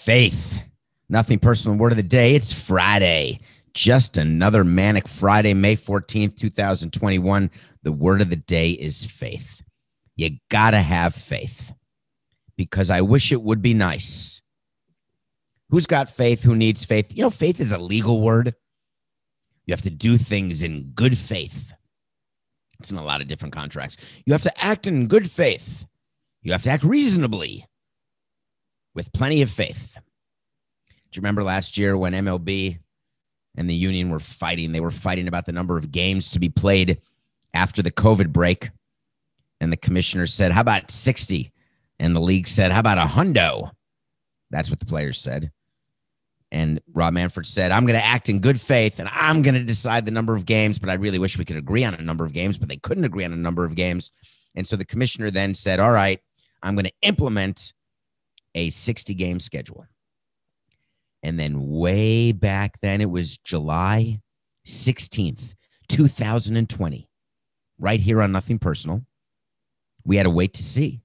Faith. Nothing personal. Word of the day. It's Friday. Just another manic Friday, May 14th, 2021. The word of the day is faith. You got to have faith because I wish it would be nice. Who's got faith? Who needs faith? You know, faith is a legal word. You have to do things in good faith. It's in a lot of different contracts. You have to act in good faith. You have to act reasonably with plenty of faith. Do you remember last year when MLB and the union were fighting? They were fighting about the number of games to be played after the COVID break. And the commissioner said, how about 60? And the league said, how about 100? That's what the players said. And Rob Manfred said, I'm going to act in good faith, and I'm going to decide the number of games, but I really wish we could agree on a number of games, but they couldn't agree on a number of games. And so the commissioner then said, all right, I'm going to implement a 60-game schedule. And then way back then, it was July 16th, 2020, right here on Nothing Personal. We had to wait to see.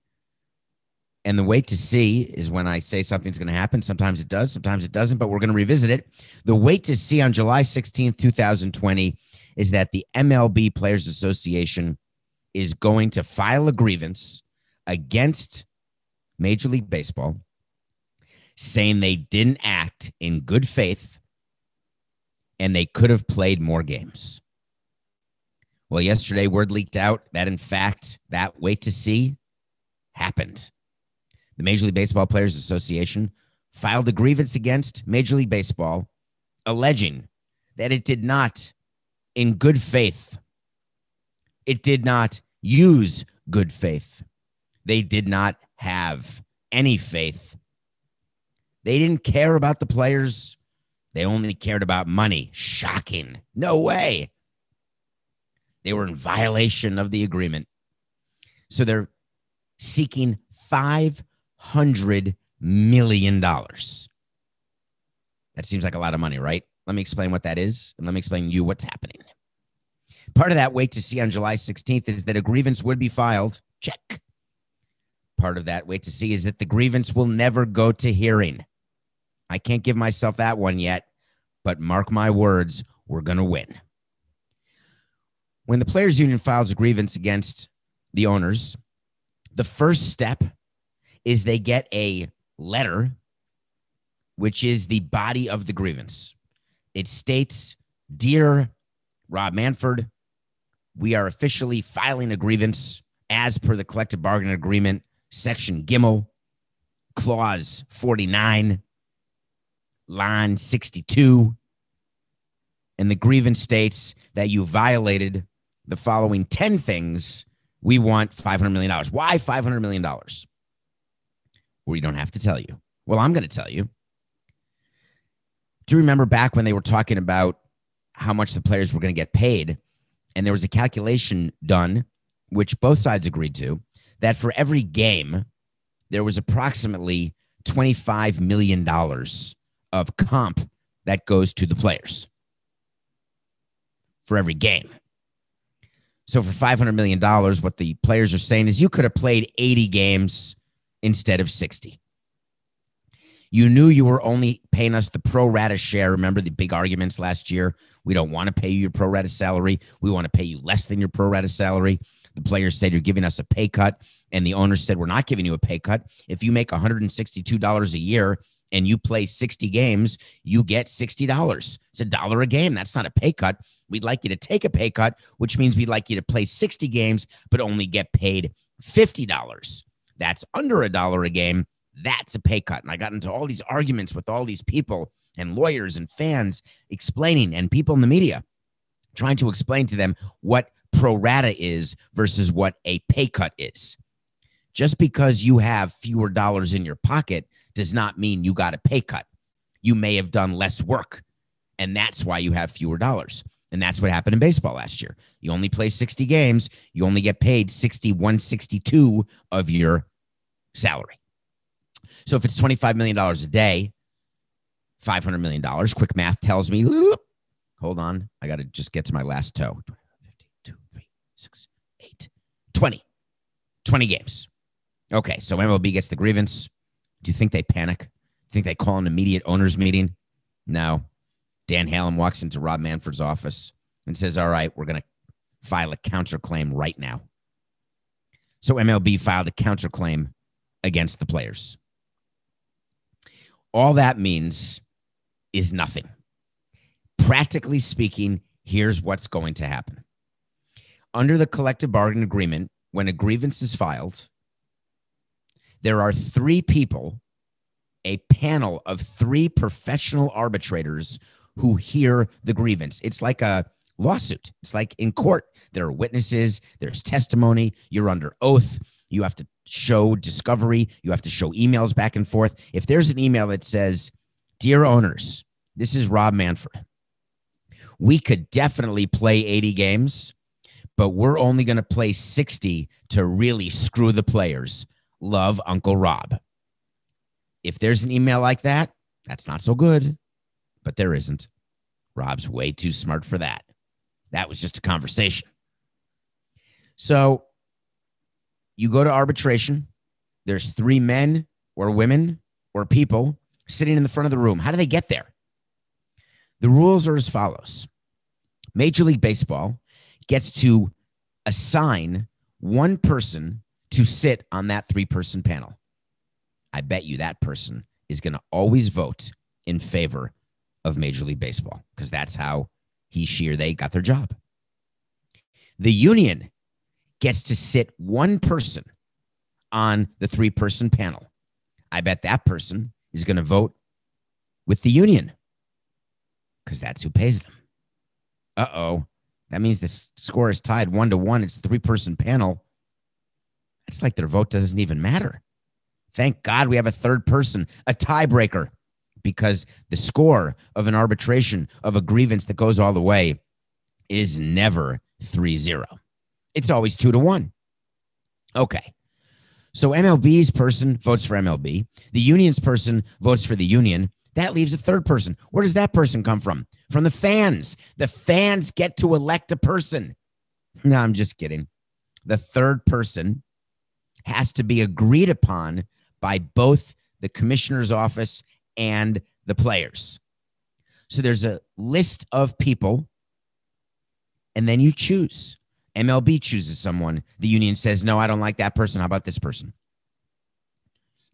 And the wait to see is when I say something's going to happen. Sometimes it does, sometimes it doesn't, but we're going to revisit it. The wait to see on July 16th, 2020 is that the MLB Players Association is going to file a grievance against Major League Baseball saying they didn't act in good faith and they could have played more games. Well, yesterday, word leaked out that, in fact, that wait to see happened. The Major League Baseball Players Association filed a grievance against Major League Baseball, alleging that it did not, in good faith, it did not use good faith. They did not have any faith. They didn't care about the players. They only cared about money. Shocking. No way. They were in violation of the agreement. So they're seeking $500 million. That seems like a lot of money, right? Let me explain what that is, and let me explain to you what's happening. Part of that wait to see on July 16th is that a grievance would be filed. Check. Part of that wait to see is that the grievance will never go to hearing. I can't give myself that one yet, but mark my words, we're going to win. When the Players Union files a grievance against the owners, the first step is they get a letter, which is the body of the grievance. It states, Dear Rob Manfred, we are officially filing a grievance as per the collective bargaining agreement, section Gimel, clause 49, line 62. And the grievance states that you violated the following 10 things. We want $500 million. Why $500 million? Well, you don't have to tell you. Well, I'm going to tell you. Do you remember back when they were talking about how much the players were going to get paid? And there was a calculation done, which both sides agreed to, that for every game, there was approximately $25 million of comp that goes to the players for every game. So for $500 million, what the players are saying is you could have played 80 games instead of 60. You knew you were only paying us the pro rata share. Remember the big arguments last year? We don't want to pay you your pro rata salary. We want to pay you less than your pro rata salary. The players said you're giving us a pay cut, and the owners said we're not giving you a pay cut. If you make $162 a year and you play 60 games, you get $60. It's $1 a game. That's not a pay cut. We'd like you to take a pay cut, which means we'd like you to play 60 games, but only get paid $50. That's under $1 a game. That's a pay cut. And I got into all these arguments with all these people and lawyers and fans explaining, and people in the media trying to explain to them what pro rata is versus what a pay cut is. Just because you have fewer dollars in your pocket does not mean you got a pay cut. You may have done less work, and that's why you have fewer dollars. And that's what happened in baseball last year. You only play 60 games. You only get paid 162 of your salary. So if it's $25 million a day, $500 million, quick math tells me, hold on, I got to just get to my last toe. 2, 3, 6, 8, 20. 20 games. Okay, so MLB gets the grievance. Do you think they panic? Think they call an immediate owners meeting? No. Dan Hallam walks into Rob Manfred's office and says, all right, we're going to file a counterclaim right now. So MLB filed a counterclaim against the players. All that means is nothing. Practically speaking, here's what's going to happen. Under the collective bargaining agreement, when a grievance is filed, there are three people, a panel of three professional arbitrators who hear the grievance. It's like a lawsuit. It's like in court. There are witnesses. There's testimony. You're under oath. You have to show discovery. You have to show emails back and forth. If there's an email that says, dear owners, this is Rob Manfred. We could definitely play 80 games, but we're only going to play 60 to really screw the players. Love, Uncle Rob. If there's an email like that, that's not so good, but there isn't. Rob's way too smart for that. That was just a conversation. So you go to arbitration. There's three men or women or people sitting in the front of the room. How do they get there? The rules are as follows. Major League Baseball gets to assign one person to sit on that three-person panel. I bet you that person is going to always vote in favor of Major League Baseball because that's how he, she, or they got their job. The union gets to sit one person on the three-person panel. I bet that person is going to vote with the union because that's who pays them. Uh-oh. That means the score is tied 1-1. It's a three-person panel. It's like their vote doesn't even matter. Thank God we have a third person, a tiebreaker, because the score of an arbitration of a grievance that goes all the way is never 3-0. It's always 2-1. Okay. So MLB's person votes for MLB. The union's person votes for the union. That leaves a third person. Where does that person come from? From the fans. The fans get to elect a person. No, I'm just kidding. The third person has to be agreed upon by both the commissioner's office and the players. So there's a list of people, and then you choose. MLB chooses someone. The union says, no, I don't like that person. How about this person?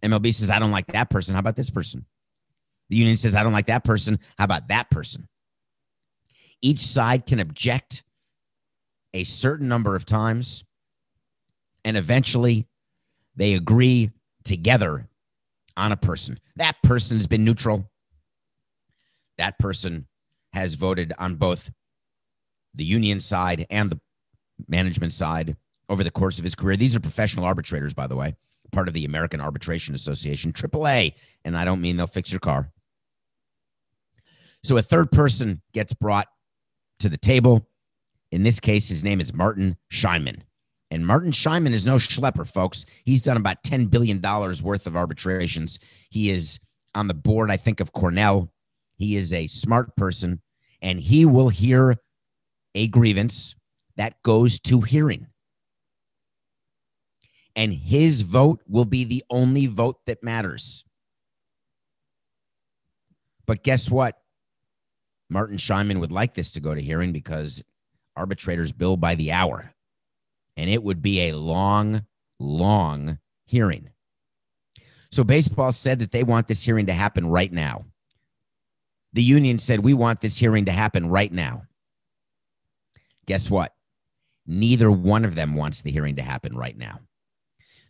MLB says, I don't like that person. How about this person? The union says, I don't like that person. How about that person? Each side can object a certain number of times, and eventually they agree together on a person. That person has been neutral. That person has voted on both the union side and the management side over the course of his career. These are professional arbitrators, by the way, part of the American Arbitration Association, AAA, and I don't mean they'll fix your car. So a third person gets brought to the table. In this case, his name is Martin Scheinman. And Martin Scheinman is no schlepper, folks. He's done about $10 billion worth of arbitrations. He is on the board, I think, of Cornell. He is a smart person, and he will hear a grievance that goes to hearing. And his vote will be the only vote that matters. But guess what? Martin Scheinman would like this to go to hearing because arbitrators bill by the hour. And it would be a long, long hearing. So baseball said that they want this hearing to happen right now. The union said, we want this hearing to happen right now. Guess what? Neither one of them wants the hearing to happen right now.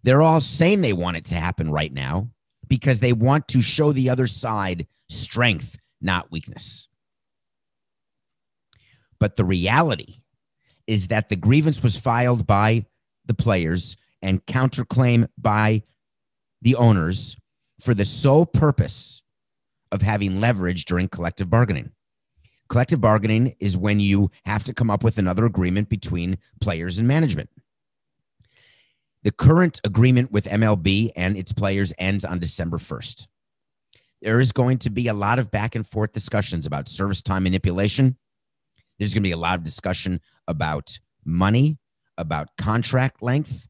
They're all saying they want it to happen right now because they want to show the other side strength, not weakness. But the reality is that the grievance was filed by the players and counterclaim by the owners for the sole purpose of having leverage during collective bargaining. Collective bargaining is when you have to come up with another agreement between players and management. The current agreement with MLB and its players ends on December 1st. There is going to be a lot of back and forth discussions about service time manipulation. There's going to be a lot of discussion about money, about contract length,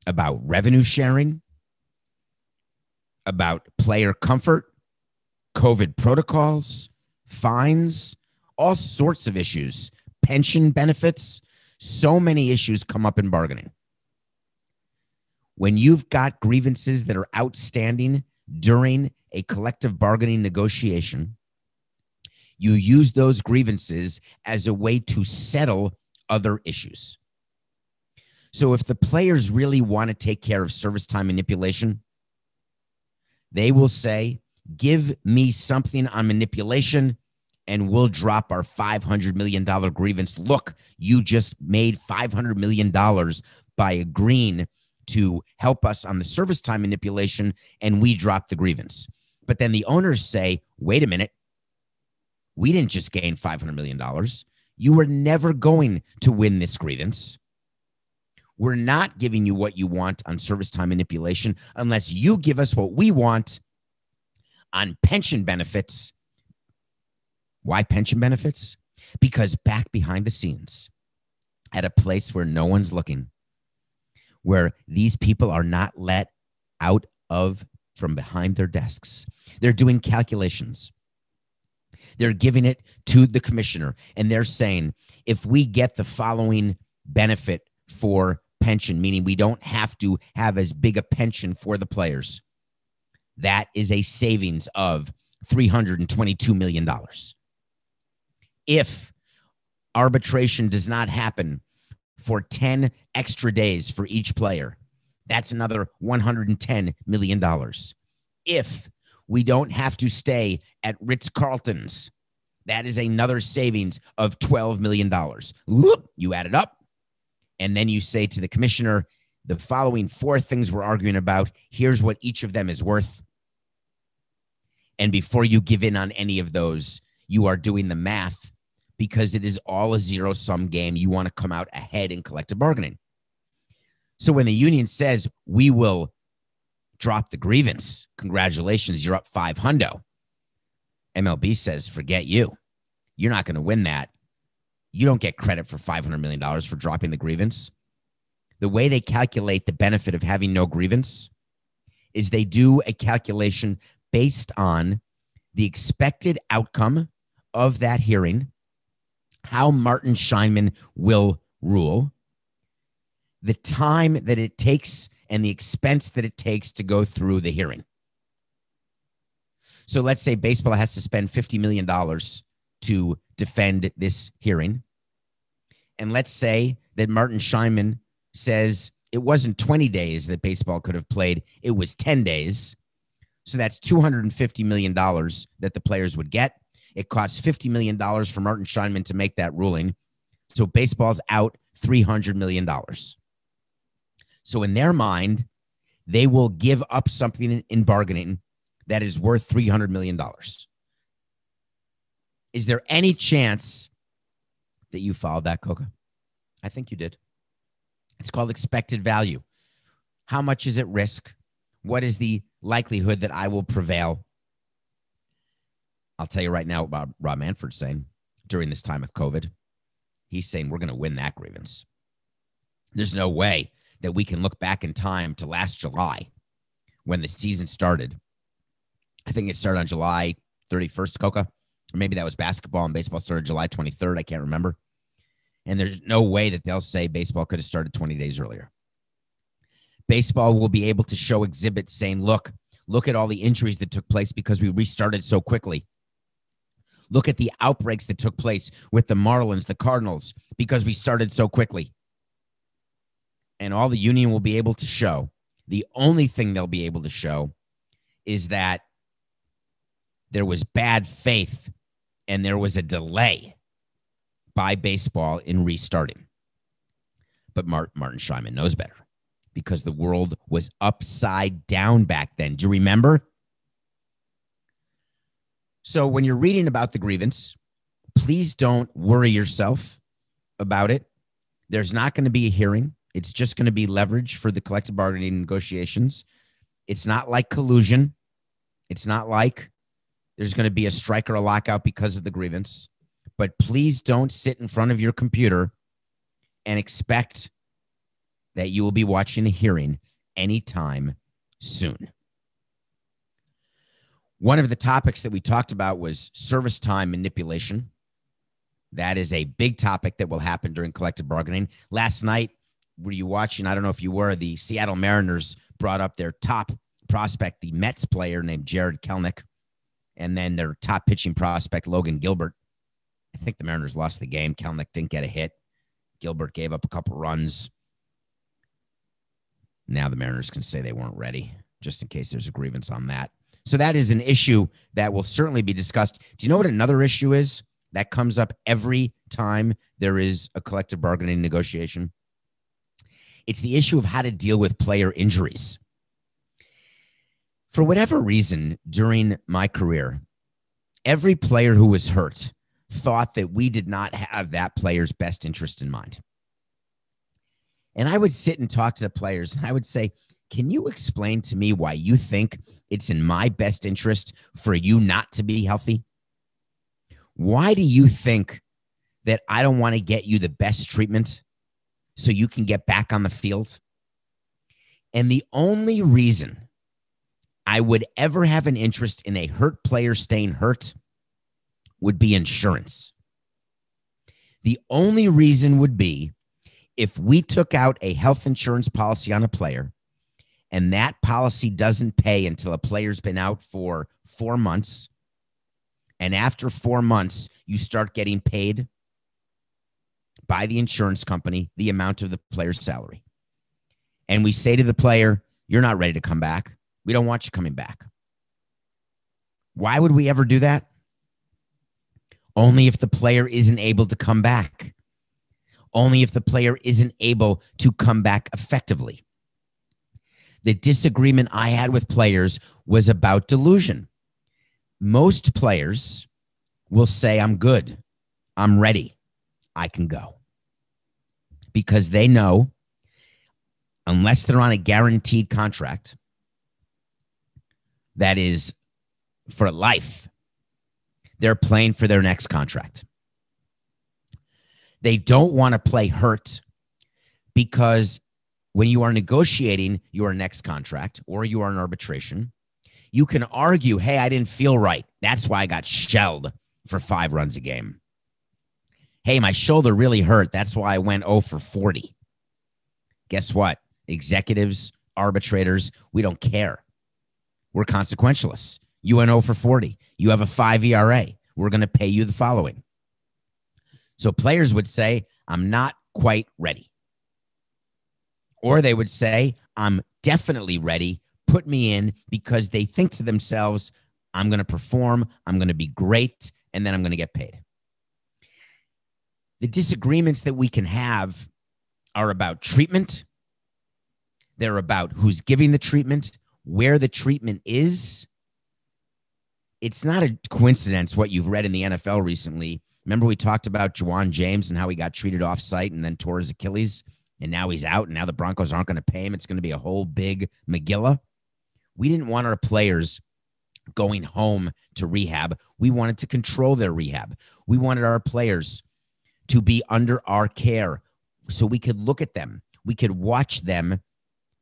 about revenue sharing, about player comfort, COVID protocols, fines, all sorts of issues, pension benefits. So many issues come up in bargaining. When you've got grievances that are outstanding during a collective bargaining negotiation, you use those grievances as a way to settle other issues. So if the players really want to take care of service time manipulation, they will say, give me something on manipulation and we'll drop our $500 million grievance. Look, you just made $500 million by agreeing to help us on the service time manipulation, and we drop the grievance. But then the owners say, wait a minute, we didn't just gain $500 million. You were never going to win this grievance. We're not giving you what you want on service time manipulation unless you give us what we want on pension benefits. Why pension benefits? Because back behind the scenes, at a place where no one's looking, where these people are not let out of from behind their desks, they're doing calculations. They're giving it to the commissioner, and they're saying, if we get the following benefit for pension, meaning we don't have to have as big a pension for the players, that is a savings of $322 million. If arbitration does not happen for 10 extra days for each player, that's another $110 million. If we don't have to stay at Ritz-Carlton's, that is another savings of $12 million. Whoop, you add it up, and then you say to the commissioner, the following four things we're arguing about, here's what each of them is worth. And before you give in on any of those, you are doing the math, because it is all a zero-sum game. You want to come out ahead in collective bargaining. So when the union says, we will drop the grievance, congratulations, you're up $500. MLB says, forget you. You're not going to win that. You don't get credit for $500 million for dropping the grievance. The way they calculate the benefit of having no grievance is they do a calculation based on the expected outcome of that hearing, how Martin Scheinman will rule, the time that it takes and the expense that it takes to go through the hearing. So let's say baseball has to spend $50 million to defend this hearing. And let's say that Martin Scheinman says it wasn't 20 days that baseball could have played, it was 10 days. So that's $250 million that the players would get. It costs $50 million for Martin Scheinman to make that ruling. So baseball's out $300 million. So in their mind, they will give up something in bargaining that is worth $300 million. Is there any chance that you followed that, Coca? I think you did. It's called expected value. How much is at risk? What is the likelihood that I will prevail? I'll tell you right now what Rob Manfred's saying during this time of COVID. He's saying we're going to win that grievance. There's no way that we can look back in time to last July when the season started. I think it started on July 31st, Coca. Or maybe that was basketball and baseball started July 23rd. I can't remember. And there's no way that they'll say baseball could have started 20 days earlier. Baseball will be able to show exhibits saying, look at all the injuries that took place because we restarted so quickly. Look at the outbreaks that took place with the Marlins, the Cardinals, because we started so quickly. And all the union will be able to show, the only thing they'll be able to show is that there was bad faith and there was a delay by baseball in restarting. But Martin Scheinman knows better because the world was upside down back then. Do you remember? So when you're reading about the grievance, please don't worry yourself about it. There's not going to be a hearing. It's just going to be leverage for the collective bargaining negotiations. It's not like collusion. It's not like there's going to be a strike or a lockout because of the grievance. But please don't sit in front of your computer and expect that you will be watching a hearing anytime soon. One of the topics that we talked about was service time manipulation. That is a big topic that will happen during collective bargaining. Last night, were you watching? I don't know if you were. The Seattle Mariners brought up their top prospect, the Mets player named Jared Kelenic, and then their top pitching prospect, Logan Gilbert. I think the Mariners lost the game. Kelenic didn't get a hit. Gilbert gave up a couple runs. Now the Mariners can say they weren't ready, just in case there's a grievance on that. So that is an issue that will certainly be discussed. Do you know what another issue is that comes up every time there is a collective bargaining negotiation? It's the issue of how to deal with player injuries. For whatever reason, during my career, every player who was hurt thought that we did not have that player's best interest in mind. And I would sit and talk to the players, and I would say, can you explain to me why you think it's in my best interest for you not to be healthy? Why do you think that I don't want to get you the best treatment so you can get back on the field? And the only reason I would ever have an interest in a hurt player staying hurt would be insurance. The only reason would be if we took out a health insurance policy on a player and that policy doesn't pay until a player's been out for 4 months, and after 4 months, you start getting paid by the insurance company the amount of the player's salary. And we say to the player, you're not ready to come back. We don't want you coming back. Why would we ever do that? Only if the player isn't able to come back. Only if the player isn't able to come back effectively. The disagreement I had with players was about delusion. Most players will say, I'm good. I'm ready. I can go. Because they know, unless they're on a guaranteed contract that is for life, they're playing for their next contract. They don't want to play hurt because when you are negotiating your next contract or you are in arbitration, you can argue, hey, I didn't feel right. That's why I got shelled for 5 runs a game. Hey, my shoulder really hurt. That's why I went 0 for 40. Guess what? Executives, arbitrators, we don't care. We're consequentialists. You went 0 for 40. You have a 5 ERA. We're going to pay you the following. So players would say, I'm not quite ready. Or they would say, I'm definitely ready. Put me in, because they think to themselves, I'm going to perform, I'm going to be great, and then I'm going to get paid. The disagreements that we can have are about treatment. They're about who's giving the treatment, where the treatment is. It's not a coincidence what you've read in the NFL recently. Remember we talked about Juwan James and how he got treated off-site and then tore his Achilles, and now he's out, and now the Broncos aren't going to pay him. It's going to be a whole big Megillah. We didn't want our players going home to rehab. We wanted to control their rehab. We wanted our players to be under our care so we could look at them. We could watch them,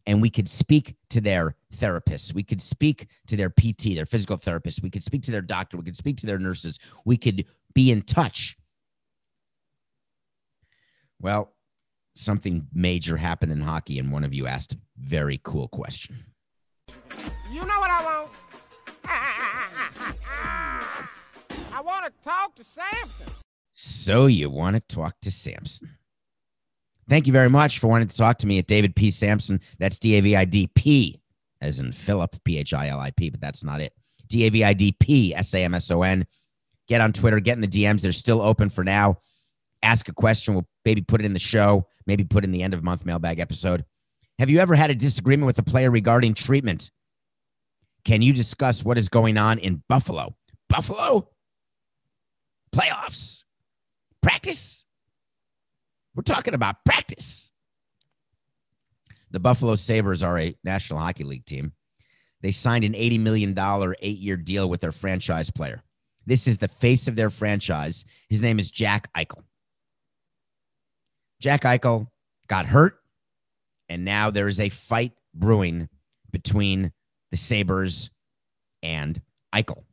and we could speak to their therapists. We could speak to their PT, their physical therapist. We could speak to their doctor. We could speak to their nurses. We could be in touch. Well, something major happened in hockey, and one of you asked a very cool question. You know what I want? I want to talk to Samson. So you want to talk to Samson. Thank you very much for wanting to talk to me at David P. Samson. That's DAVIDP, as in Philip, PHILIP, but that's not it. DAVIDP, SAMSON. Get on Twitter, get in the DMs. They're still open for now. Ask a question. We'll maybe put it in the show, maybe put it in the end of month mailbag episode. Have you ever had a disagreement with a player regarding treatment? Can you discuss what is going on in Buffalo? Buffalo? Playoffs? Practice? We're talking about practice. The Buffalo Sabres are a National Hockey League team. They signed an $80 million 8-year deal with their franchise player. This is the face of their franchise. His name is Jack Eichel. Jack Eichel got hurt, and now there is a fight brewing between the Sabres and Eichel.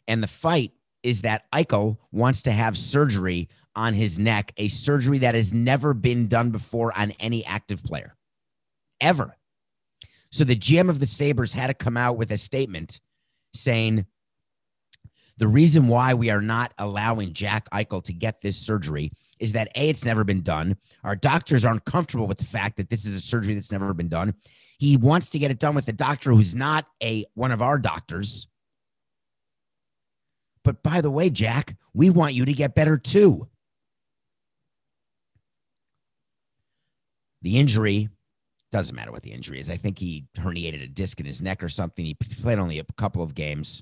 And the fight is that Eichel wants to have surgery on his neck, a surgery that has never been done before on any active player, ever. So the GM of the Sabres had to come out with a statement saying the reason why we are not allowing Jack Eichel to get this surgery is that, A, it's never been done. Our doctors aren't comfortable with the fact that this is a surgery that's never been done. He wants to get it done with a doctor who's not one of our doctors. But by the way, Jack, we want you to get better too. The injury, doesn't matter what the injury is. I think he herniated a disc in his neck or something. He played only a couple of games.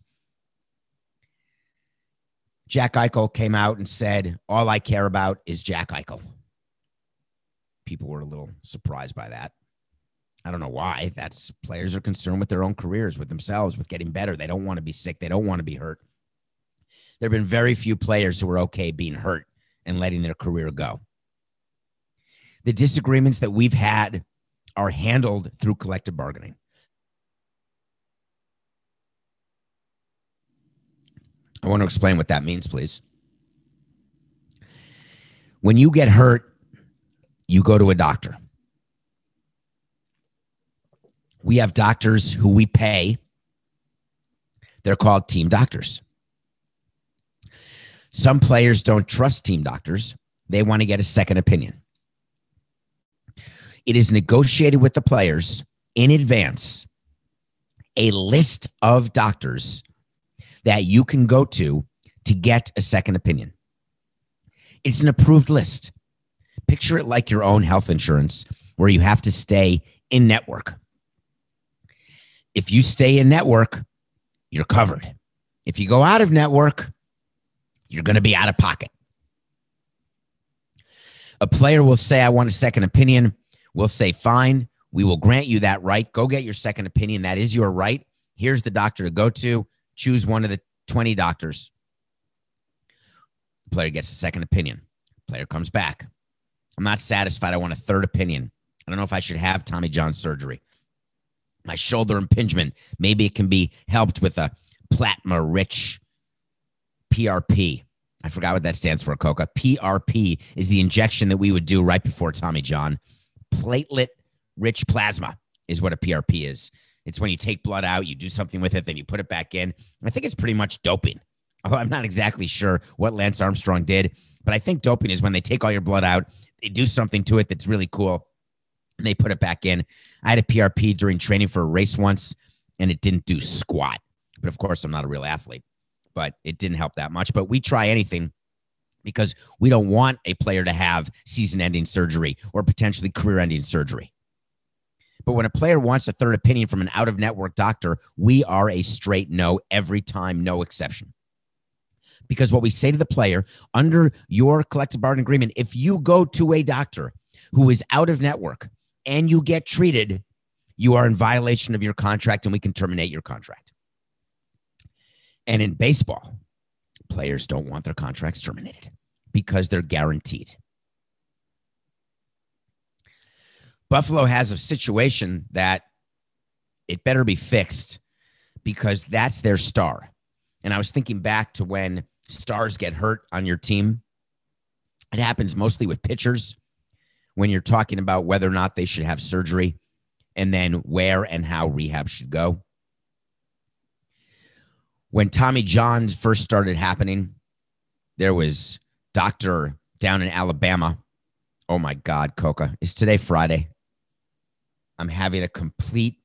Jack Eichel came out and said, all I care about is Jack Eichel. People were a little surprised by that. I don't know why. Players are concerned with their own careers, with themselves, with getting better. They don't want to be sick. They don't want to be hurt. There have been very few players who are okay being hurt and letting their career go. The disagreements that we've had are handled through collective bargaining. I want to explain what that means, please. When you get hurt, you go to a doctor. We have doctors who we pay. They're called team doctors. Some players don't trust team doctors. They want to get a second opinion. It is negotiated with the players in advance, a list of doctors that you can go to get a second opinion. It's an approved list. Picture it like your own health insurance where you have to stay in network. If you stay in network, you're covered. If you go out of network, you're going to be out of pocket. A player will say, I want a second opinion. We'll say, fine, we will grant you that right. Go get your second opinion. That is your right. Here's the doctor to go to. Choose one of the 20 doctors. The player gets the second opinion. Player comes back. I'm not satisfied. I want a third opinion. I don't know if I should have Tommy John surgery. My shoulder impingement, maybe it can be helped with a plasma-rich PRP. I forgot what that stands for, Coca. PRP is the injection that we would do right before Tommy John. Platelet-rich plasma is what a PRP is. It's when you take blood out, you do something with it, then you put it back in. I think it's pretty much doping. Although I'm not exactly sure what Lance Armstrong did, but I think doping is when they take all your blood out, they do something to it that's really cool, and they put it back in. I had a PRP during training for a race once, and it didn't do squat. But of course, I'm not a real athlete, but it didn't help that much. But we try anything because we don't want a player to have season-ending surgery or potentially career-ending surgery. But when a player wants a third opinion from an out-of-network doctor, we are a straight no every time, no exception. Because what we say to the player, under your collective bargaining agreement, if you go to a doctor who is out of network and you get treated, you are in violation of your contract and we can terminate your contract. And in baseball, players don't want their contracts terminated because they're guaranteed. Buffalo has a situation that it better be fixed because that's their star. And I was thinking back to when stars get hurt on your team. It happens mostly with pitchers when you're talking about whether or not they should have surgery and then where and how rehab should go. When Tommy John first started happening, there was doctor down in Alabama. Oh my God, Coca. Is today Friday? I'm having a complete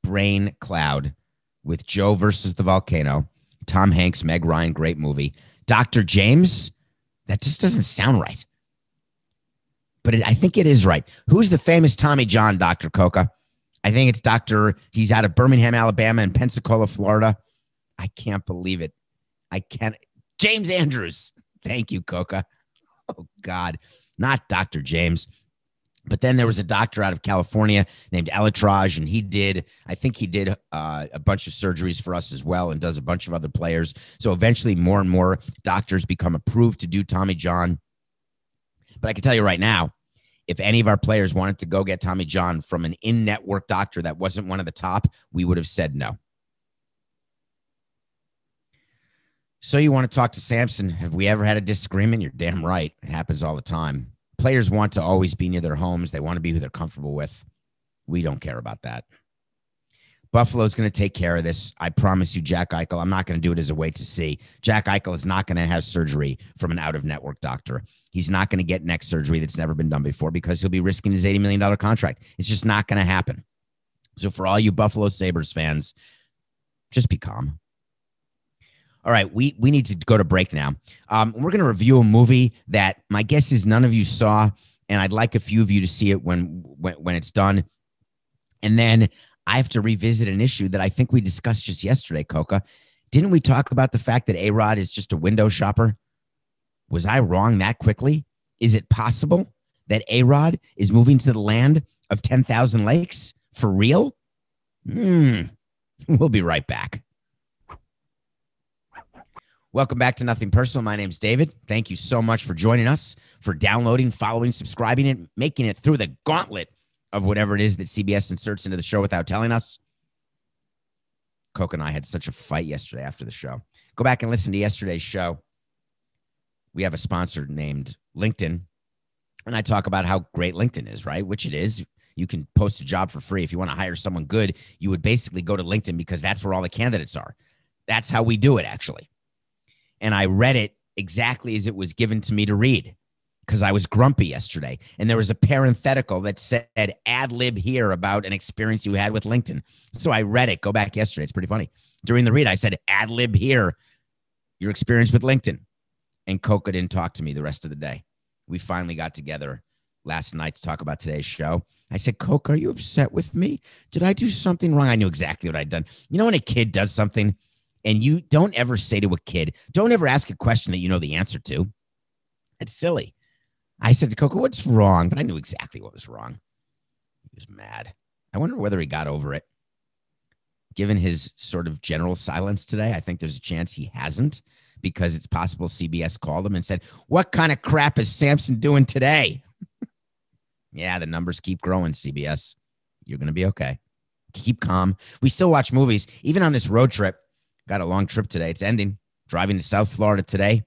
brain cloud with Joe versus the volcano. Tom Hanks, Meg Ryan, great movie. Dr. James, that just doesn't sound right. But I think it is right. Who's the famous Tommy John doctor, Coca? I think it's he's out of Birmingham, Alabama and Pensacola, Florida. I can't believe it. James Andrews. Thank you, Coca. Oh, God. Not Dr. James. But then there was a doctor out of California named Elatraj, and he did a bunch of surgeries for us as well and does a bunch of other players. So eventually more and more doctors become approved to do Tommy John. But I can tell you right now, if any of our players wanted to go get Tommy John from an in-network doctor that wasn't one of the top, we would have said no. So you want to talk to Samson? Have we ever had a disagreement? You're damn right. It happens all the time. Players want to always be near their homes. They want to be who they're comfortable with. We don't care about that. Buffalo's going to take care of this. I promise you, Jack Eichel. I'm not going to do it as a wait to see. Jack Eichel is not going to have surgery from an out-of-network doctor. He's not going to get neck surgery that's never been done before because he'll be risking his $80 million contract. It's just not going to happen. So for all you Buffalo Sabres fans, just be calm. All right, we need to go to break now. We're going to review a movie that my guess is none of you saw, and I'd like a few of you to see it when it's done. And then I have to revisit an issue that I think we discussed just yesterday, Coca. Didn't we talk about the fact that ARod is just a window shopper? Was I wrong that quickly? Is it possible that ARod is moving to the land of 10,000 lakes? For real? We'll be right back. Welcome back to Nothing Personal. My name's David. Thank you so much for joining us, for downloading, following, subscribing, and making it through the gauntlet of whatever it is that CBS inserts into the show without telling us. Coke and I had such a fight yesterday after the show. Go back and listen to yesterday's show. We have a sponsor named LinkedIn, and I talk about how great LinkedIn is, right? Which it is. You can post a job for free. If you want to hire someone good, you would basically go to LinkedIn because that's where all the candidates are. That's how we do it, actually. And I read it exactly as it was given to me to read because I was grumpy yesterday. And there was a parenthetical that said ad lib here about an experience you had with LinkedIn. So I read it. Go back yesterday. It's pretty funny. During the read, I said ad lib here, your experience with LinkedIn. And Coca didn't talk to me the rest of the day. We finally got together last night to talk about today's show. I said, Coke, are you upset with me? Did I do something wrong? I knew exactly what I'd done. You know when a kid does something and you don't ever say to a kid, don't ever ask a question that you know the answer to. It's silly. I said to Coco, what's wrong? But I knew exactly what was wrong. He was mad. I wonder whether he got over it. Given his sort of general silence today, I think there's a chance he hasn't because it's possible CBS called him and said, what kind of crap is Samson doing today? Yeah, the numbers keep growing, CBS. You're going to be okay. Keep calm. We still watch movies. Even on this road trip, got a long trip today. It's ending. Driving to South Florida today.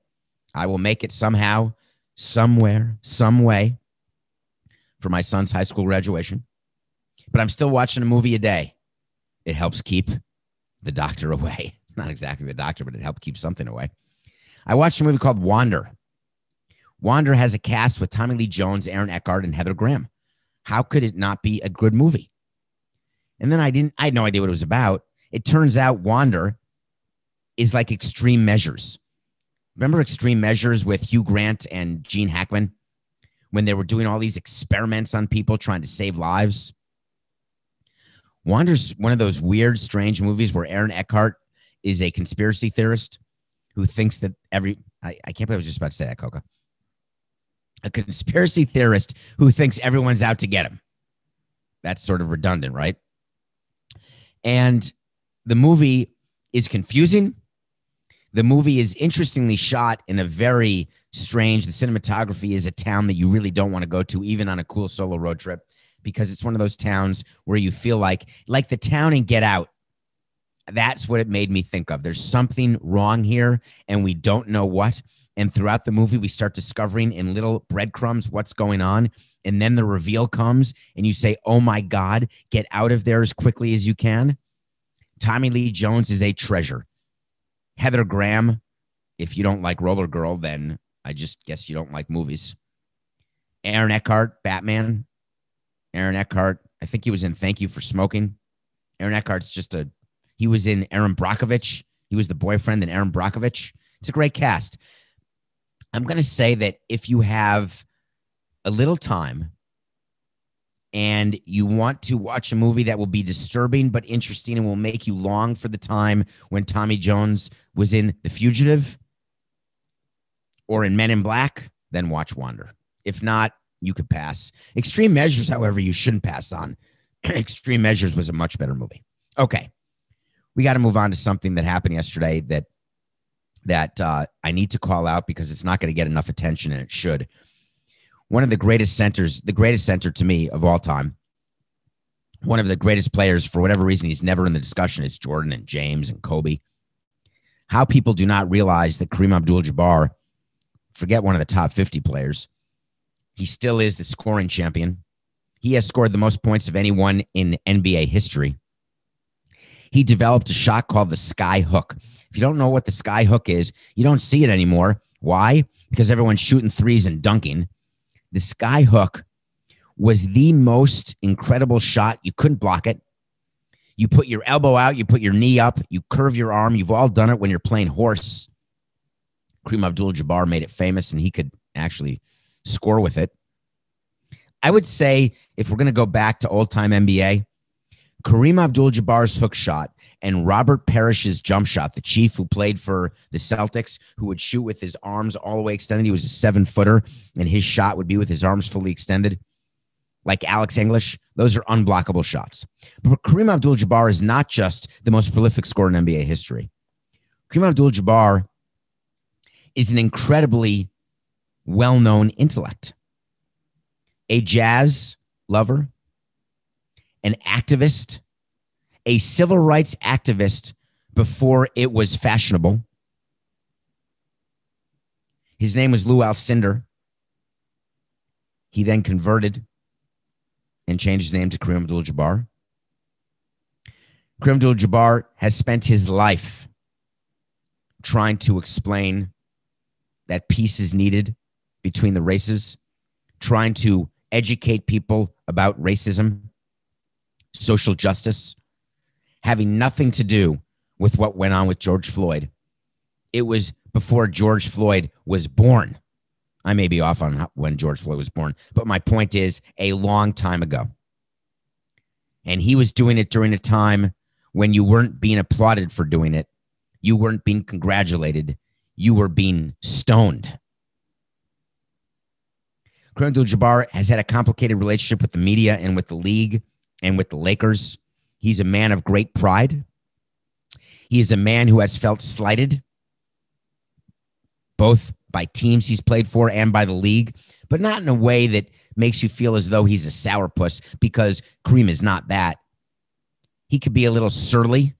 I will make it somehow, somewhere, some way for my son's high school graduation. But I'm still watching a movie a day. It helps keep the doctor away. Not exactly the doctor, but it helped keep something away. I watched a movie called Wander. Wander has a cast with Tommy Lee Jones, Aaron Eckhart, and Heather Graham. How could it not be a good movie? And then I had no idea what it was about. It turns out Wander is like Extreme Measures. Remember Extreme Measures with Hugh Grant and Gene Hackman when they were doing all these experiments on people trying to save lives? Wander's one of those weird, strange movies where Aaron Eckhart is a conspiracy theorist who thinks that I can't believe I was just about to say that, Coca. A conspiracy theorist who thinks everyone's out to get him. That's sort of redundant, right? And the movie is confusing. The movie is interestingly shot in a very strange, the cinematography is a town that you really don't want to go to, even on a cool solo road trip, because it's one of those towns where you feel like the town in Get Out. That's what it made me think of. There's something wrong here, and we don't know what. And throughout the movie, we start discovering in little breadcrumbs what's going on. And then the reveal comes, and you say, oh, my God, get out of there as quickly as you can. Tommy Lee Jones is a treasure. Heather Graham, if you don't like Roller Girl, then I just guess you don't like movies. Aaron Eckhart, Batman. Aaron Eckhart, I think he was in Thank You for Smoking. Aaron Eckhart's he was in Erin Brockovich. He was the boyfriend in Erin Brockovich. It's a great cast. I'm going to say that if you have a little time and you want to watch a movie that will be disturbing but interesting and will make you long for the time when Tommy Jones was in The Fugitive or in Men in Black, then watch Wander. If not, you could pass. Extreme Measures, however, you shouldn't pass on. Extreme Measures was a much better movie. Okay. We got to move on to something that happened yesterday that I need to call out because it's not going to get enough attention, and it should. One of the greatest centers, the greatest center to me of all time, one of the greatest players, for whatever reason, he's never in the discussion, is Jordan and James and Kobe. how people do not realize that Kareem Abdul-Jabbar, forget one of the top 50 players, he still is the scoring champion. He has scored the most points of anyone in NBA history. He developed a shot called the sky hook. If you don't know what the sky hook is, you don't see it anymore. Why? Because everyone's shooting threes and dunking. The sky hook was the most incredible shot. You couldn't block it. You put your elbow out, you put your knee up, you curve your arm. You've all done it when you're playing horse. Kareem Abdul-Jabbar made it famous, and he could actually score with it. I would say, if we're going to go back to old-time NBA, Kareem Abdul-Jabbar's hook shot and Robert Parrish's jump shot, the chief who played for the Celtics, who would shoot with his arms all the way extended. He was a 7-footer, and his shot would be with his arms fully extended, like Alex English. Those are unblockable shots. But Kareem Abdul-Jabbar is not just the most prolific scorer in NBA history. Kareem Abdul-Jabbar is an incredibly well-known intellect, a jazz lover, an activist, a civil rights activist before it was fashionable. His name was Lou Alcindor. He then converted and changed his name to Kareem Abdul-Jabbar. Kareem Abdul-Jabbar has spent his life trying to explain that peace is needed between the races, trying to educate people about racism, social justice, having nothing to do with what went on with George Floyd. It was before George Floyd was born. I may be off on when George Floyd was born, but my point is a long time ago. And he was doing it during a time when you weren't being applauded for doing it. You weren't being congratulated. You were being stoned. Kareem Abdul-Jabbar has had a complicated relationship with the media and with the league and with the Lakers. He's a man of great pride. He is a man who has felt slighted, both by teams he's played for and by the league, but not in a way that makes you feel as though he's a sourpuss, because Kareem is not that. He could be a little surly.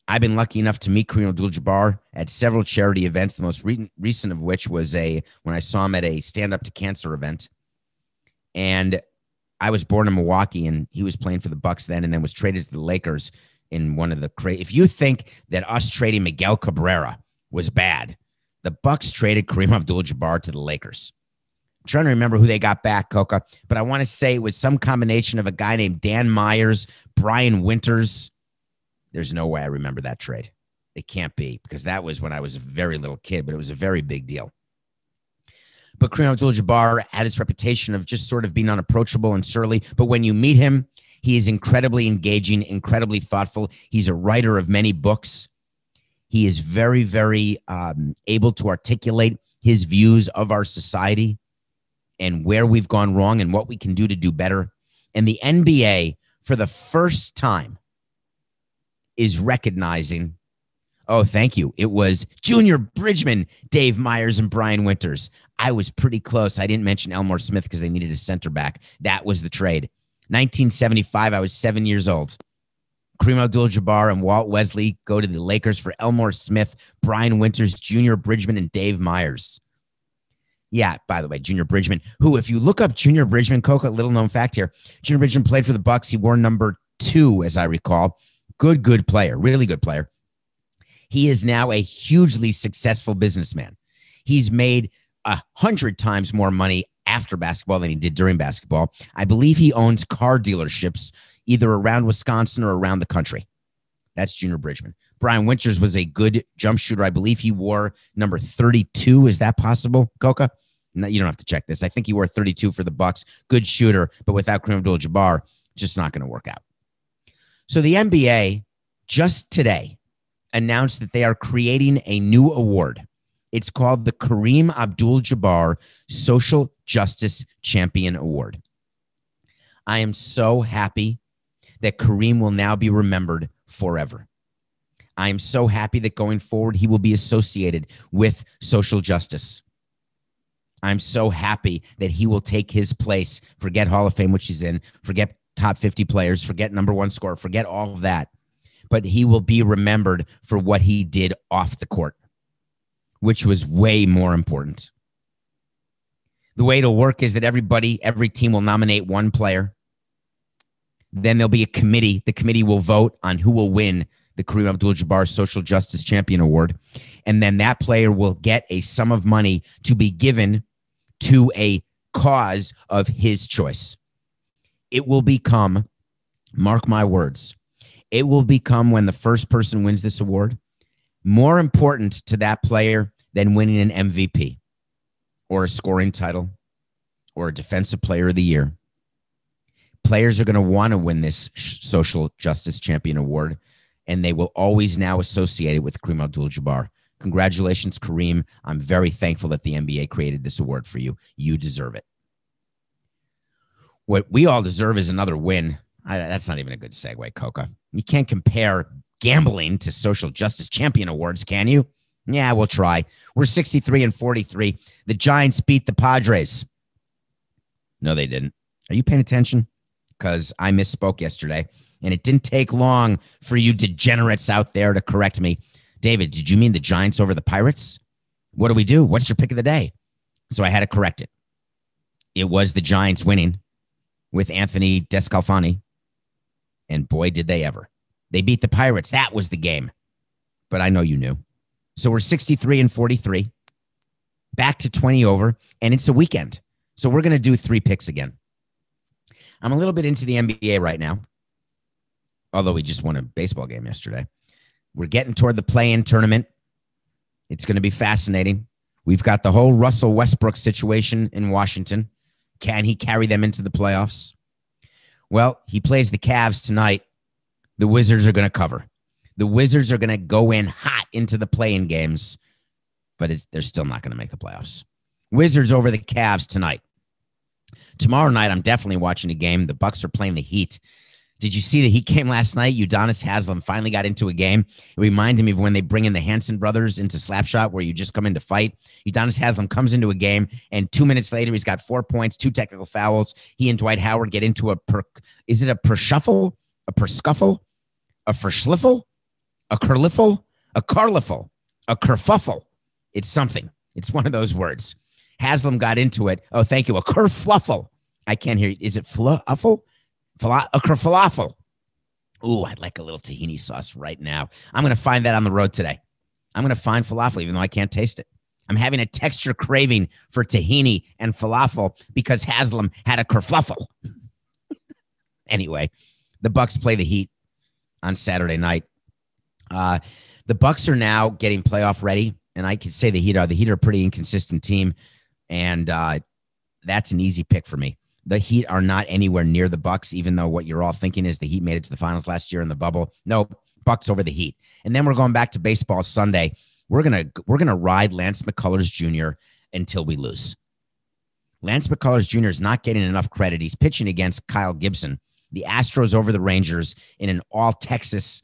I've been lucky enough to meet Kareem Abdul-Jabbar at several charity events, the most recent of which was when I saw him at a Stand Up to Cancer event. And I was born in Milwaukee, and he was playing for the Bucks then, and then was traded to the Lakers in one of the if you think that us trading Miguel Cabrera was bad, the Bucks traded Kareem Abdul-Jabbar to the Lakers. I'm trying to remember who they got back, Coca, but I want to say it was some combination of a guy named Dan Myers, Brian Winters. There's no way I remember that trade. It can't be, because that was when I was a very little kid, but it was a very big deal. But Kareem Abdul-Jabbar had this reputation of just sort of being unapproachable and surly. But when you meet him, he is incredibly engaging, incredibly thoughtful. He's a writer of many books. He is very, very able to articulate his views of our society and where we've gone wrong and what we can do to do better. And the NBA, for the first time, is recognizing, oh, thank you, it was Junior Bridgman, Dave Myers, and Brian Winters. I was pretty close. I didn't mention Elmore Smith because they needed a center back. That was the trade. 1975, I was 7 years old. Kareem Abdul-Jabbar and Walt Wesley go to the Lakers for Elmore Smith, Brian Winters, Junior Bridgman, and Dave Myers. Yeah, by the way, Junior Bridgman, who, if you look up Junior Bridgman, Coca, little known fact here, Junior Bridgman played for the Bucks. He wore number 2, as I recall. Good player, really good player. He is now a hugely successful businessman. He's made 100 times more money after basketball than he did during basketball. I believe he owns car dealerships either around Wisconsin or around the country. That's Junior Bridgman. Brian Winters was a good jump shooter. I believe he wore number 32. Is that possible, Coca? No, you don't have to check this. I think he wore 32 for the Bucks. Good shooter, but without Kareem Abdul-Jabbar, just not going to work out. So the NBA just today announced that they are creating a new award. It's called the Kareem Abdul-Jabbar Social Justice Champion Award. I am so happy that Kareem will now be remembered forever. I am so happy that going forward, he will be associated with social justice. I'm so happy that he will take his place. Forget Hall of Fame, which he's in. Forget top 50 players. Forget number 1 scorer. Forget all of that. but he will be remembered for what he did off the court, which was way more important. The way it'll work is that every team will nominate one player. Then there'll be a committee. The committee will vote on who will win the Kareem Abdul-Jabbar Social Justice Champion Award. And then that player will get a sum of money to be given to a cause of his choice. It will become, mark my words, it will become, when the first person wins this award, more important to that player than winning an MVP or a scoring title or a defensive player of the year. Players are going to want to win this Social Justice Champion Award, and they will always now associate it with Kareem Abdul-Jabbar. Congratulations, Kareem. I'm very thankful that the NBA created this award for you. You deserve it. What we all deserve is another win. That's not even a good segue, Coca. You can't compare gambling to Social Justice Champion Awards, can you? Yeah, we'll try. We're 63-43. The Giants beat the Padres. No, they didn't. Are you paying attention? Because I misspoke yesterday, and it didn't take long for you degenerates out there to correct me. David, did you mean the Giants over the Pirates? What do we do? What's your pick of the day? So I had to correct it. It was the Giants winning with Anthony Descalfani, and boy, did they ever. They beat the Pirates. That was the game. But I know you knew. So we're 63-43, back to 20 over, and it's a weekend. So we're going to do 3 picks again. I'm a little bit into the NBA right now, although we just won a baseball game yesterday. We're getting toward the play-in tournament. It's going to be fascinating. We've got the whole Russell Westbrook situation in Washington. Can he carry them into the playoffs? Well, he plays the Cavs tonight. The Wizards are going to cover. The Wizards are going to go in hot into the play-in games, but they're still not going to make the playoffs. Wizards over the Cavs tonight. Tomorrow night, I'm definitely watching a game. The Bucks are playing the Heat. Did you see the Heat game last night? Udonis Haslem finally got into a game. It reminded me of when they bring in the Hanson brothers into Slapshot, where you just come in to fight. Udonis Haslem comes into a game, and 2 minutes later, he's got 4 points, 2 technical fouls. He and Dwight Howard get into is it a per-shuffle? A per-scuffle? A for-schliffle? A curliffle? A carliffle? A kerfuffle? It's something. It's one of those words. Haslam got into it. Oh, thank you. A kerfluffle. I can't hear you. Is it fluffle? A kerfalafel. Ooh, I'd like a little tahini sauce right now. I'm going to find that on the road today. I'm going to find falafel, even though I can't taste it. I'm having a texture craving for tahini and falafel because Haslam had a kerfluffle. Anyway, the Bucks play the Heat on Saturday night. The Bucks are now getting playoff ready, and I could say the Heat are a pretty inconsistent team, and that's an easy pick for me. The Heat are not anywhere near the Bucks, even though what you're all thinking is the Heat made it to the finals last year in the bubble. No, Bucks over the Heat. And then we're going back to baseball Sunday. We're gonna ride Lance McCullers Jr. until we lose. Lance McCullers Jr. is not getting enough credit. He's pitching against Kyle Gibson, the Astros over the Rangers in an all-Texas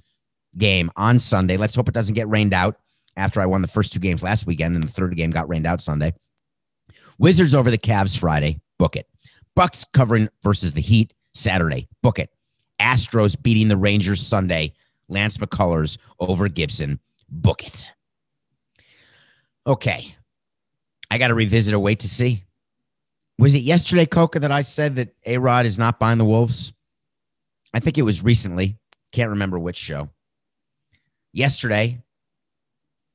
game on Sunday. Let's hope it doesn't get rained out after I won the first 2 games last weekend, and the third game got rained out Sunday. Wizards over the Cavs Friday. Book it. Bucks covering versus the Heat Saturday. Book it. Astros beating the Rangers Sunday. Lance McCullers over Gibson. Book it. Okay. I got to revisit a wait to see. Was it yesterday, Coca, that I said that ARod is not buying the Wolves? I think it was recently. Can't remember which show. Yesterday,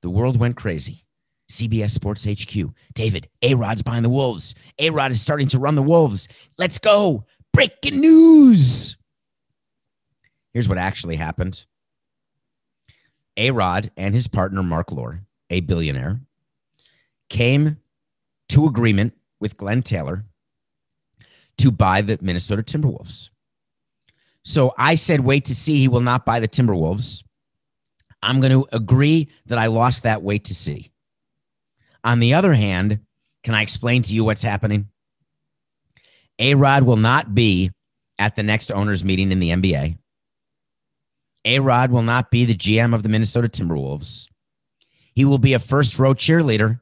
the world went crazy. CBS Sports HQ. David, ARod's buying the Wolves. ARod is starting to run the Wolves. Let's go. Breaking news. Here's what actually happened. ARod and his partner, Mark Lohr, a billionaire, came to agreement with Glenn Taylor to buy the Minnesota Timberwolves. So I said, wait to see. He will not buy the Timberwolves. I'm going to agree that I lost that wait to see. On the other hand, can I explain to you what's happening? ARod will not be at the next owners meeting in the NBA. ARod will not be the GM of the Minnesota Timberwolves. He will be a first-row cheerleader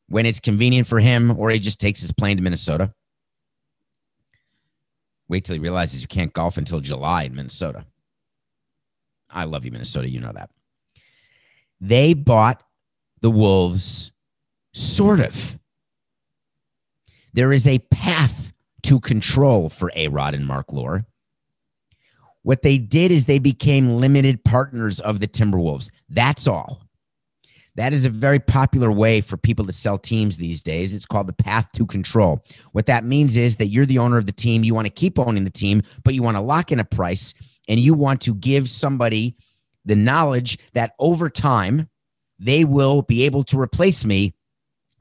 when it's convenient for him, or he just takes his plane to Minnesota. Wait till he realizes you can't golf until July in Minnesota. I love you, Minnesota. You know that. They bought the Wolves, sort of. There is a path to control for ARod and Mark Lore. What they did is they became limited partners of the Timberwolves. That's all. That is a very popular way for people to sell teams these days. It's called the path to control. What that means is that you're the owner of the team. You want to keep owning the team, but you want to lock in a price, and you want to give somebody the knowledge that over time they will be able to replace me,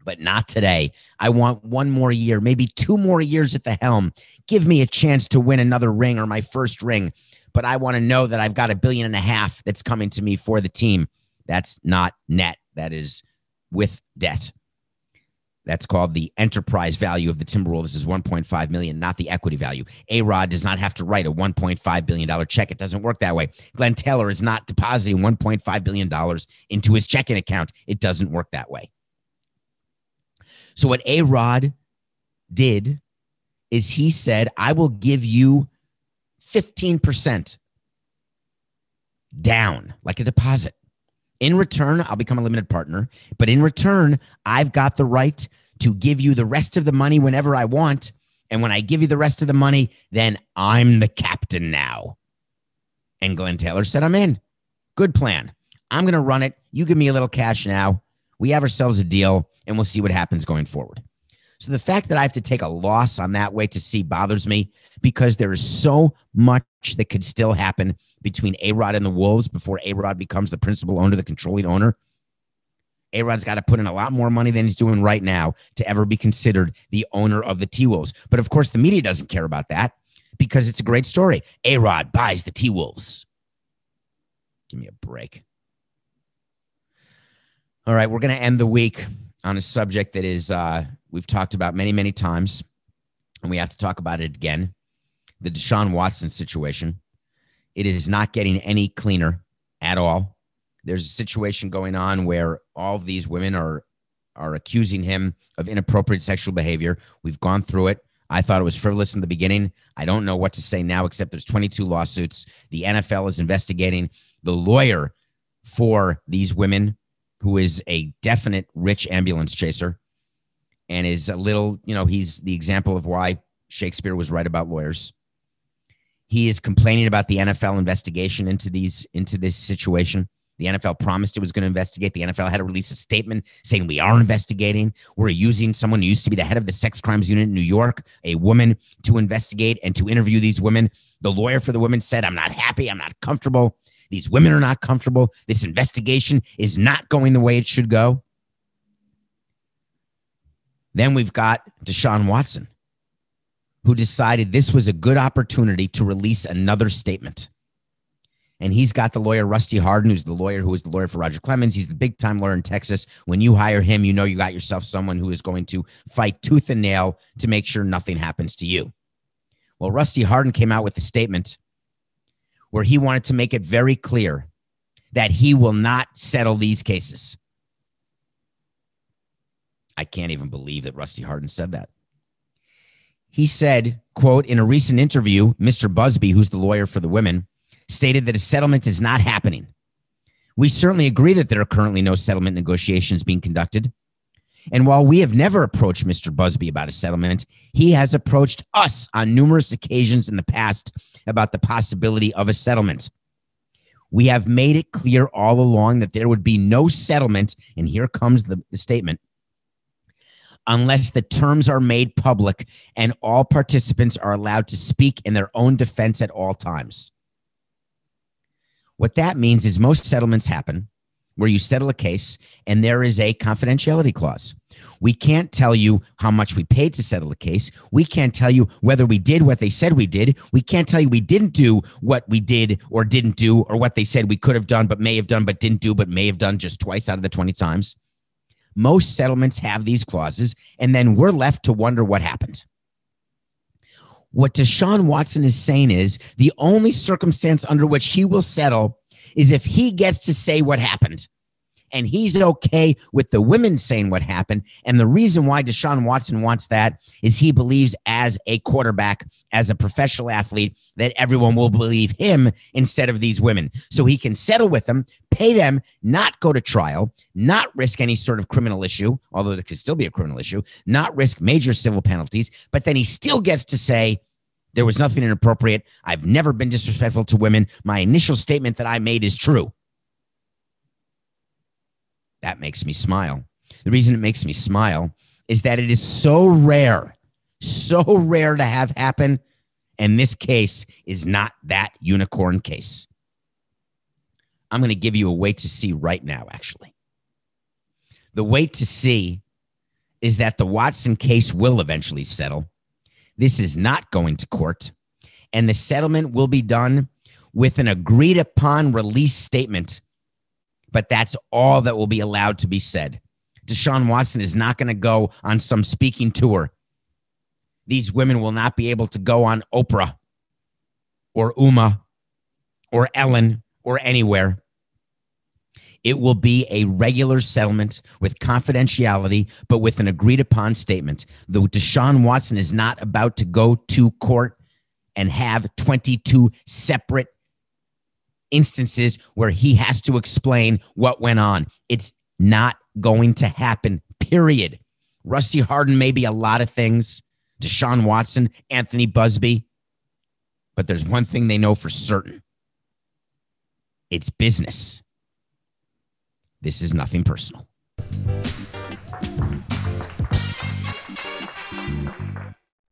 but not today. I want one more year, maybe 2 more years at the helm. Give me a chance to win another ring or my first ring, but I want to know that I've got $1.5 billion that's coming to me for the team. That's not net. That is with debt. That's called the enterprise value of the Timberwolves is $1.5 million, not the equity value. ARod does not have to write a $1.5 billion check. It doesn't work that way. Glenn Taylor is not depositing $1.5 billion into his checking account. It doesn't work that way. So what ARod did is he said, I will give you 15% down, like a deposit. In return, I'll become a limited partner. But in return, I've got the right to give you the rest of the money whenever I want. And when I give you the rest of the money, then I'm the captain now. And Glenn Taylor said, I'm in. Good plan. I'm going to run it. You give me a little cash now. We have ourselves a deal, and we'll see what happens going forward. So the fact that I have to take a loss on that way to see bothers me because there is so much that could still happen between ARod and the Wolves before ARod becomes the principal owner, the controlling owner. ARod's got to put in a lot more money than he's doing right now to ever be considered the owner of the T-Wolves. But of course, the media doesn't care about that because it's a great story. ARod buys the T-Wolves. Give me a break. All right, we're going to end the week on a subject that is we've talked about many, many times, and we have to talk about it again. The Deshaun Watson situation. It is not getting any cleaner at all. There's a situation going on where all of these women are accusing him of inappropriate sexual behavior. We've gone through it. I thought it was frivolous in the beginning. I don't know what to say now, except there's 22 lawsuits. The NFL is investigating. The lawyer for these women, who is a definite rich ambulance chaser and is a little, he's the example of why Shakespeare was right about lawyers. He is complaining about the NFL investigation into this situation. The NFL promised it was going to investigate. The NFL had to release a statement saying we are investigating. We're using someone who used to be the head of the sex crimes unit in New York, a woman, to investigate and to interview these women. The lawyer for the women said, I'm not happy. I'm not comfortable. These women are not comfortable. This investigation is not going the way it should go. Then we've got Deshaun Watson, who decided this was a good opportunity to release another statement. And he's got the lawyer, Rusty Hardin, who's the lawyer who is the lawyer for Roger Clemens. He's the big-time lawyer in Texas. When you hire him, you know you got yourself someone who is going to fight tooth and nail to make sure nothing happens to you. Well, Rusty Hardin came out with a statement where he wanted to make it very clear that he will not settle these cases. I can't even believe that Rusty Hardin said that. He said, quote, in a recent interview, Mr. Busby, who's the lawyer for the women, stated that a settlement is not happening. We certainly agree that there are currently no settlement negotiations being conducted. And while we have never approached Mr. Busby about a settlement, he has approached us on numerous occasions in the past about the possibility of a settlement. We have made it clear all along that there would be no settlement, and here comes the statement, unless the terms are made public and all participants are allowed to speak in their own defense at all times. What that means is most settlements happen where you settle a case and there is a confidentiality clause. We can't tell you how much we paid to settle a case. We can't tell you whether we did what they said we did. We can't tell you we didn't do what we did or didn't do, or what they said we could have done but may have done but didn't do but may have done just twice out of the 20 times. Most settlements have these clauses, and then we're left to wonder what happened. What Deshaun Watson is saying is the only circumstance under which he will settle is if he gets to say what happened. and he's okay with the women saying what happened. And the reason why Deshaun Watson wants that is he believes as a quarterback, as a professional athlete, that everyone will believe him instead of these women. So he can settle with them, pay them, not go to trial, not risk any sort of criminal issue, although there could still be a criminal issue, not risk major civil penalties, but then he still gets to say, there was nothing inappropriate. I've never been disrespectful to women. My initial statement that I made is true. That makes me smile. The reason it makes me smile is that it is so rare to have happen. And this case is not that unicorn case. I'm going to give you a wait to see right now, actually. The wait to see is that the Watson case will eventually settle. This is not going to court, and the settlement will be done with an agreed upon release statement. But that's all that will be allowed to be said. Deshaun Watson is not going to go on some speaking tour. These women will not be able to go on Oprah or Uma or Ellen or anywhere. It will be a regular settlement with confidentiality, but with an agreed upon statement. Though Deshaun Watson is not about to go to court and have 22 separate instances where he has to explain what went on. It's not going to happen, period. Rusty Hardin may be a lot of things. Deshaun Watson, Anthony Busby. But there's one thing they know for certain. It's business. This is nothing personal.